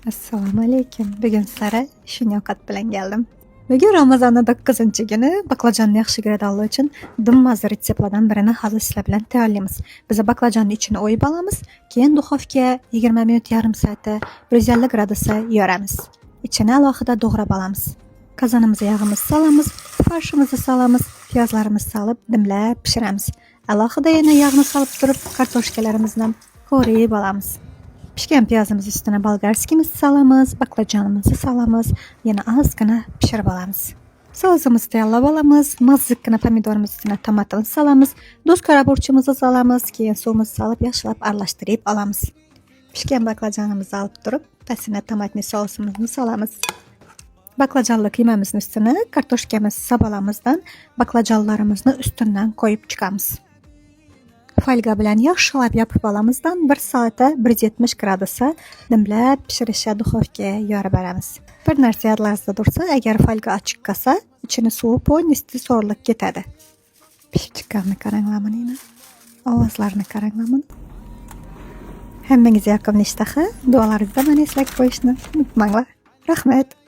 Assalomu alaykum. Bugun sizlarga shunday ovqat bilan keldim. Bugun Ramazonning 9-kuni baklajonni yaxshi ko'radiganlar uchun dimmaza retseptlardan birini hozir sizlar bilan tayyorlaymiz. Biz baklajonni ichini o'yib olamiz, keyin duxovkaga 20 minut yarim soatda 150 gradusda yoramiz. İçini alohida to'g'rab olamiz. Qozonimizga yog'imizni solamiz, farshimizni solamiz, piyozlarimizni solib dimlab pishiramiz. Alohida yana yog'ni solib turib kartoshkalarimizni qo'rib olamiz. Pişken piyazımız üstüne bolgarskimizni solamiz, baklajonimizni solamiz, yana ozgina pishirib olamiz. Sosimizni tayyorlab olamiz, mazziqqina pomidorimiz üstüne tomatini solamiz, tuz karaburchimizni solamiz, keyin suvimizni solib yaxshilab aralashtirib olamiz. Pishgan baklajonimizni olib turib, tasini tomatli sosimizni solamiz. Baklajonli qiymamizni üstüne kartoshkamizni sabalamizdan baklajonlarimizni üstünden koyup chiqamiz. Folga bilan yaxshilab yopib olamizdan 1 soatda 170 gradusda dimlab pishirishga duxovkaga yorib beramiz. Bir narsa yodlaringizda tursa, agar folga ochiq qolsa, ichini suvi polnisti so'rilib ketadi. Pishib chiqqanini qaranglarmi? Ovozlarini qaranglarmi? Hammangizga yoqimli ishtaha, duolaringizda meni eslab qo'yishni unutmanglar. Rahmat.